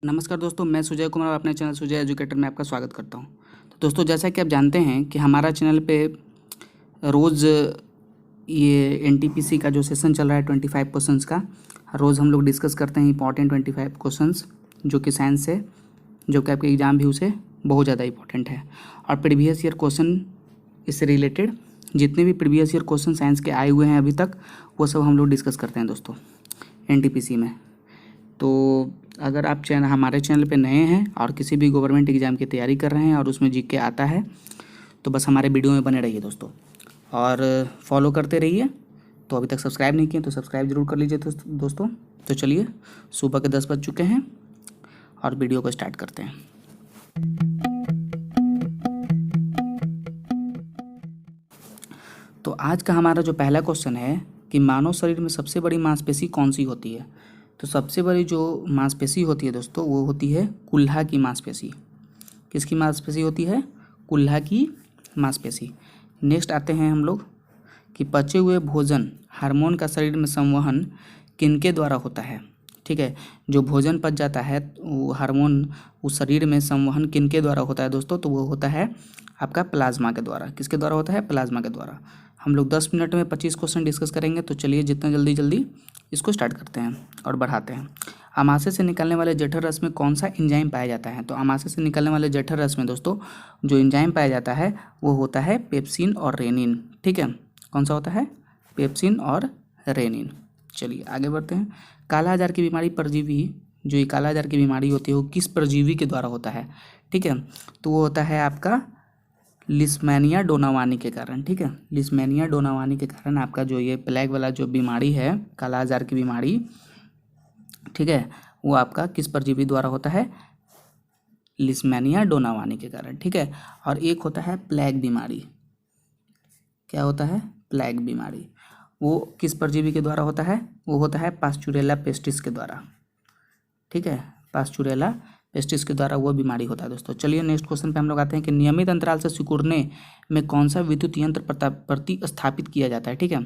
नमस्कार दोस्तों, मैं सुजय कुमार और अपने चैनल सुजय एजुकेटर में आपका स्वागत करता हूं। तो दोस्तों, जैसा कि आप जानते हैं कि हमारा चैनल पे रोज़ ये एनटीपीसी का जो सेशन चल रहा है 25 क्वेश्चंस का, रोज़ हम लोग डिस्कस करते हैं इंपॉर्टेंट 25 क्वेश्चंस जो कि साइंस से, जो कि आपके एग्जाम व्यू से बहुत ज़्यादा इंपॉर्टेंट है। और प्रीवियस ईयर क्वेश्चन इससे रिलेटेड जितने भी प्रीवियस ईयर क्वेश्चन साइंस के आए हुए हैं अभी तक, वो सब हम लोग डिस्कस करते हैं दोस्तों एनटीपीसी में। तो अगर आप हमारे चैनल पे नए हैं और किसी भी गवर्नमेंट एग्ज़ाम की तैयारी कर रहे हैं और उसमें जीके आता है, तो बस हमारे वीडियो में बने रहिए दोस्तों और फॉलो करते रहिए। तो अभी तक सब्सक्राइब नहीं किए तो सब्सक्राइब जरूर कर लीजिए दोस्तों। तो चलिए, सुबह के 10 बज चुके हैं और वीडियो को स्टार्ट करते हैं। तो आज का हमारा जो पहला क्वेश्चन है कि मानव शरीर में सबसे बड़ी मांसपेशी कौन सी होती है। तो सबसे बड़ी जो मांसपेशी होती है दोस्तों, वो होती है कुल्हा की मांसपेशी। किसकी मांसपेशी होती है? कुल्हा की मांसपेशी। नेक्स्ट आते हैं हम लोग कि पचे हुए भोजन हार्मोन का शरीर में संवहन किनके द्वारा होता है। ठीक है, जो भोजन पच जाता है वो हार्मोन उस शरीर में संवहन किनके द्वारा होता है दोस्तों? तो वो होता है आपका प्लाज्मा के द्वारा। किसके द्वारा होता है? प्लाज्मा के द्वारा। हम लोग 10 मिनट में 25 क्वेश्चन डिस्कस करेंगे। तो चलिए, जितना जल्दी इसको स्टार्ट करते हैं और बढ़ाते हैं। अमाशय से निकलने वाले जठर रस में कौन सा एंजाइम पाया जाता है? तो अमाशय से निकलने वाले जठर रस में दोस्तों जो एंजाइम पाया जाता है वो होता है पेप्सिन और रेनिन। ठीक है, कौन सा होता है? पेप्सिन और रेनिन। चलिए आगे बढ़ते हैं। काला आजार की बीमारी परजीवी, जो ये काला आजार की बीमारी होती है वो किस परजीवी के द्वारा होता है? ठीक है, तो वो होता है आपका लिस्मेनिया डोनावानी के कारण। ठीक है, लिस्मेनिया डोनावानी के कारण आपका जो ये प्लेग वाला जो बीमारी है, काला आजार की बीमारी, ठीक है, वो आपका किस परजीवी द्वारा होता है? लिस्मेनिया डोनावानी के कारण। ठीक है, और एक होता है प्लेग बीमारी। क्या होता है? प्लेग बीमारी। वो किस परजीवी के द्वारा होता है? वो होता है पास्चुरेला पेस्टिस के द्वारा। ठीक है, पास्चुरेला पेस्टिस के द्वारा वो बीमारी होता है दोस्तों। चलिए नेक्स्ट क्वेश्चन पे हम लोग आते हैं कि नियमित अंतराल से सिकुड़ने में कौन सा विद्युत यंत्र प्रतिस्थापित किया जाता है। ठीक है,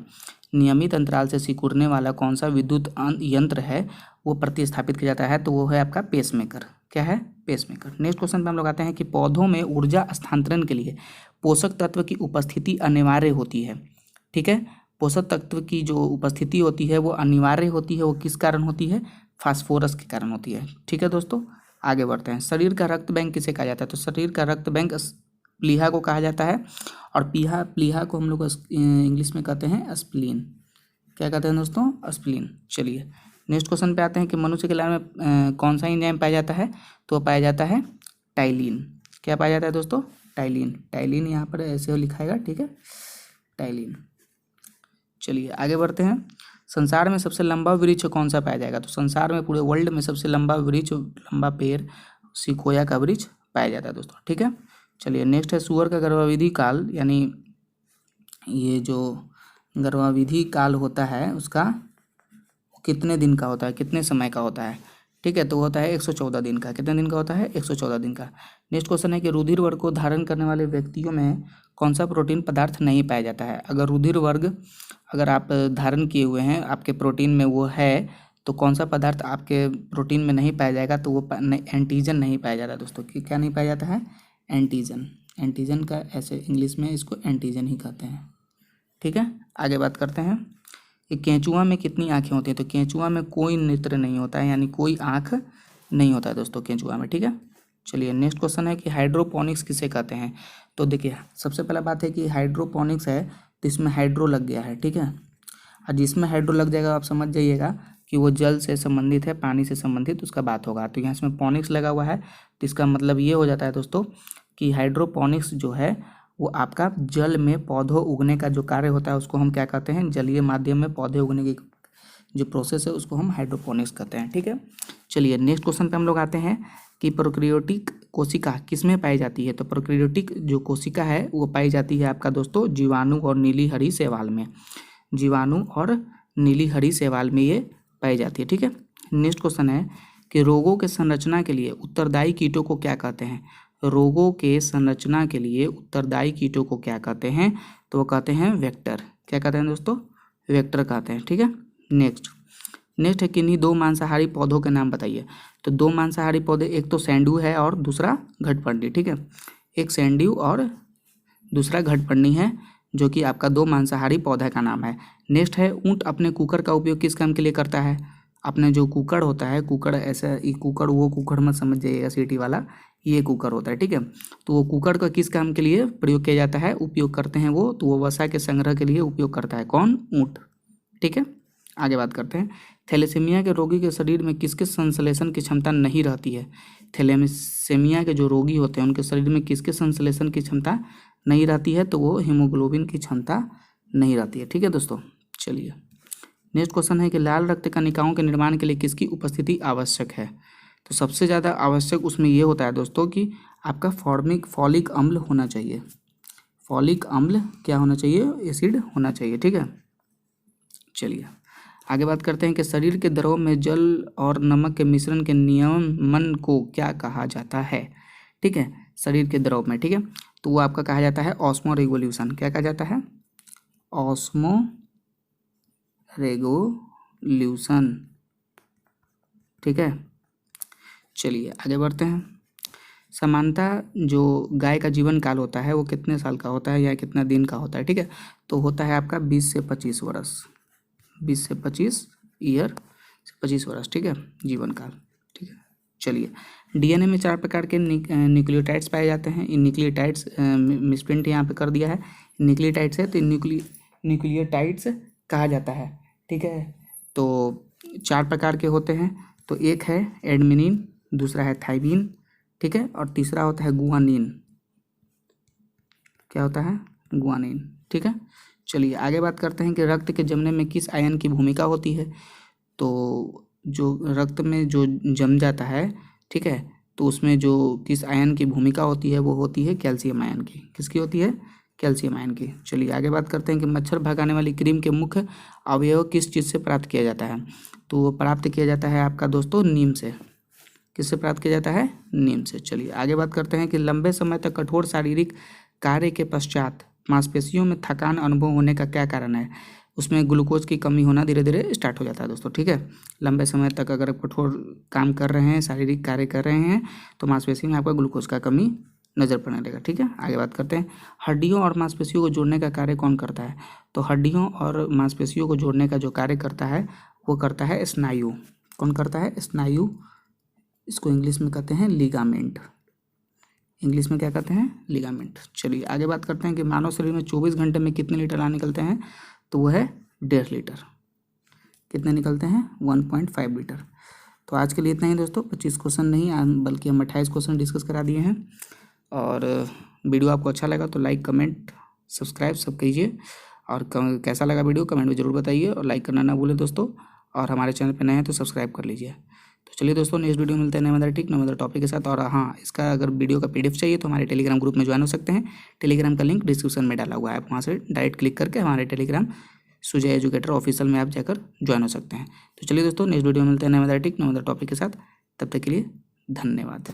नियमित अंतराल से सिकुड़ने वाला कौन सा विद्युत यंत्र है वो प्रतिस्थापित किया जाता है? तो वो है आपका पेसमेकर। क्या है? पेसमेकर। नेक्स्ट क्वेश्चन पे हम लोग आते हैं कि पौधों में ऊर्जा स्थानांतरण के लिए पोषक तत्व की उपस्थिति अनिवार्य होती है। ठीक है, पोषक तत्व की जो उपस्थिति होती है वो अनिवार्य होती है। वो किस कारण होती है? फास्फोरस के कारण होती है। ठीक है दोस्तों, आगे बढ़ते हैं। शरीर का रक्त बैंक किसे कहा जाता है? तो शरीर का रक्त बैंक प्लीहा को कहा जाता है और प्लीहा को हम लोग इंग्लिश में कहते हैं स्प्लीन। क्या कहते हैं दोस्तों? स्प्लीन। चलिए नेक्स्ट क्वेश्चन पे आते हैं कि मनुष्य के लार में कौन सा एंजाइम पाया जाता है? तो पाया जाता है टाइलिन। क्या पाया जाता है दोस्तों? टाइलिन। टाइलिन यहाँ पर ऐसे लिखाएगा। ठीक है, टाइलिन। चलिए आगे बढ़ते हैं। संसार में सबसे लंबा वृक्ष कौन सा पाया जाएगा? तो संसार में पूरे वर्ल्ड में सबसे लंबा वृक्ष, लंबा पेड़ सिकोया का वृक्ष पाया जाता है दोस्तों। ठीक है, चलिए नेक्स्ट है सुअर का गर्भावधि काल, यानी ये जो गर्भावधि काल होता है उसका कितने दिन का होता है, कितने समय का होता है? ठीक है, तो होता है 114 दिन का। कितने दिन का होता है? 114 दिन का। नेक्स्ट क्वेश्चन है कि रुधिर वर्ग को धारण करने वाले व्यक्तियों में कौन सा प्रोटीन पदार्थ नहीं पाया जाता है? अगर रुधिर वर्ग अगर आप धारण किए हुए हैं, आपके प्रोटीन में वो है, तो कौन सा पदार्थ आपके प्रोटीन में नहीं पाया जाएगा? तो वो एंटीजन नहीं पाया जाता दोस्तों। क्या नहीं पाया जाता है? एंटीजन। एंटीजन का ऐसे इंग्लिश में इसको एंटीजन ही कहते हैं। ठीक है, आगे बात करते हैं कि केंचुआ में कितनी आँखें होती हैं? तो केंचुआ में कोई नेत्र नहीं होता है, यानी कोई आँख नहीं होता है दोस्तों केंचुआ में। ठीक है, चलिए नेक्स्ट क्वेश्चन है कि हाइड्रोपोनिक्स किसे कहते हैं? तो देखिए, सबसे पहला बात है कि हाइड्रोपोनिक्स है तो इसमें हाइड्रो लग गया है। ठीक है, और जिसमें हाइड्रो लग जाएगा आप समझ जाइएगा कि वो जल से संबंधित है, पानी से संबंधित उसका बात होगा। तो यहाँ इसमें पोनिक्स लगा हुआ है, तो इसका मतलब ये हो जाता है दोस्तों कि हाइड्रोपोनिक्स जो है वो आपका जल में पौधों उगने का जो कार्य होता है उसको हम क्या कहते हैं? जलीय माध्यम में पौधे उगने की जो प्रोसेस है उसको हम हाइड्रोपोनिक्स कहते हैं। ठीक है, चलिए नेक्स्ट क्वेश्चन पे हम लोग आते हैं कि प्रोकैरियोटिक कोशिका किस में पाई जाती है? तो प्रोकैरियोटिक जो कोशिका है वो पाई जाती है आपका दोस्तों जीवाणु और नीली हरी शैवाल में। जीवाणु और नीली हरी शैवाल में ये पाई जाती है। ठीक है, नेक्स्ट क्वेश्चन है कि रोगों के संरचना के लिए उत्तरदायी कीटों को क्या कहते हैं? रोगों के संरचना के लिए उत्तरदायी कीटों को क्या कहते हैं? तो वो कहते हैं वेक्टर। क्या कहते हैं दोस्तों? वेक्टर कहते हैं। ठीक है, नेक्स्ट नेक्स्ट है किन्हीं दो मांसाहारी पौधों के नाम बताइए। तो दो मांसाहारी पौधे, एक तो सेंडू है और दूसरा घटपर्णी, ठीक है। एक सेंडू और दूसरा घटपर्णी है, जो कि आपका दो मांसाहारी पौधा का नाम है। नेक्स्ट है ऊंट अपने कुकर का उपयोग किस काम के लिए करता है। अपने जो कुकर होता है, कुकर ऐसा, ये कुकर वो कुकर मत समझ जाइएगा सीटी वाला, ये कुकर होता है, ठीक है। तो वो कुकर का किस काम के लिए प्रयोग किया जाता है, उपयोग करते हैं वो, तो वो वसा के संग्रह के लिए उपयोग करता है। कौन? ऊंट, ठीक है। आगे बात करते हैं, थैलेसीमिया के रोगी के शरीर में किस किस संश्लेषण की क्षमता नहीं रहती है। थैलेसीमिया के जो रोगी होते हैं उनके शरीर में किस किस संश्लेषण की क्षमता नहीं रहती है, तो वो हीमोग्लोबिन की क्षमता नहीं रहती है, ठीक है दोस्तों। चलिए नेक्स्ट क्वेश्चन है कि लाल रक्त कणिकाओं के निर्माण के लिए किसकी उपस्थिति आवश्यक है। तो सबसे ज़्यादा आवश्यक उसमें ये होता है दोस्तों कि आपका फॉलिक अम्ल होना चाहिए। फॉलिक अम्ल क्या होना चाहिए? एसिड होना चाहिए, ठीक है। चलिए आगे बात करते हैं कि शरीर के द्रव में जल और नमक के मिश्रण के नियमन को क्या कहा जाता है, ठीक है। शरीर के द्रव में, ठीक है, तो वो आपका कहा जाता है ऑस्मो रेगुलेशन। क्या कहा जाता है? ऑस्मो रेगुलेशन, ठीक है। चलिए आगे बढ़ते हैं। सामान्यतः जो गाय का जीवन काल होता है वो कितने साल का होता है या कितना दिन का होता है, ठीक है। तो होता है आपका 20 से 25 वर्ष, 20 से 25 ईयर से 25 वर्ष, ठीक है, जीवन काल, ठीक है। चलिए डीएनए में 4 प्रकार के न्यूक्लियोटाइड्स पाए जाते हैं। इन न्यूक्लियोटाइड्स मिसप्रिंट यहाँ पे कर दिया है, न्यूक्लियोटाइड्स है तो न्यूक्लियोटाइड्स कहा जाता है, ठीक है। तो 4 प्रकार के होते हैं, तो एक है एडमिनिन, दूसरा है थाइमिन, ठीक है, और तीसरा होता है गुआनिन। क्या होता है? गुआनिन, ठीक है। चलिए आगे बात करते हैं कि रक्त के जमने में किस आयन की भूमिका होती है। तो जो रक्त में जो जम जाता है, ठीक है, तो उसमें जो किस आयन की भूमिका होती है वो होती है कैल्शियम आयन की। किसकी होती है? कैल्शियम आयन की। चलिए आगे बात करते हैं कि मच्छर भगाने वाली क्रीम के मुख्य अवयव किस चीज़ से प्राप्त किया जाता है। तो वो प्राप्त किया जाता है आपका दोस्तों नीम से। किससे प्राप्त किया जाता है? नीम से। चलिए आगे बात करते हैं कि लंबे समय तक कठोर शारीरिक कार्य के पश्चात मांसपेशियों में थकान अनुभव होने का क्या कारण है। उसमें ग्लूकोज की कमी होना धीरे धीरे स्टार्ट हो जाता है दोस्तों, ठीक है। लंबे समय तक अगर आप कठोर काम कर रहे हैं, शारीरिक कार्य कर रहे हैं, तो मांसपेशी में आपका ग्लूकोज का कमी नज़र पड़ने लगेगा, ठीक है। आगे बात करते हैं, हड्डियों और मांसपेशियों को जोड़ने का कार्य कौन करता है। तो हड्डियों और मांसपेशियों को जोड़ने का जो कार्य करता है वो करता है स्नायु। कौन करता है? स्नायु। इसको इंग्लिश में कहते हैं लिगामेंट। इंग्लिश में क्या कहते हैं? लिगामेंट। चलिए आगे बात करते हैं कि मानव शरीर में 24 घंटे में कितने लीटर लार निकलते हैं। तो वो है 1.5 लीटर। कितने निकलते हैं? 1.5 लीटर। तो आज के लिए इतना ही दोस्तों। 25 क्वेश्चन नहीं बल्कि हम 28 क्वेश्चन डिस्कस करा दिए हैं। और वीडियो आपको अच्छा लगा तो लाइक, कमेंट, सब्सक्राइब सब कीजिए। और कैसा लगा वीडियो कमेंट में ज़रूर बताइए, और लाइक करना ना भूलें दोस्तों। और हमारे चैनल पर नए हैं तो सब्सक्राइब कर लीजिए। तो चलिए दोस्तों, नेक्स्ट वीडियो मिलते हैं नए नए टॉपिक के साथ। और हाँ, इसका अगर वीडियो का PDF चाहिए तो हमारे टेलीग्राम ग्रुप में ज्वाइन हो सकते हैं। टेलीग्राम का लिंक डिस्क्रिप्शन में डाला हुआ है, आप वहाँ से डायरेक्ट क्लिक करके हमारे टेलीग्राम सुजय एजुकेटर ऑफिशियल में आप जाकर ज्वाइन हो सकते हैं। तो चलिए दोस्तों, नेक्स्ट वीडियो में मिलते हैं नए टॉपिक के साथ। तब तक के लिए धन्यवाद।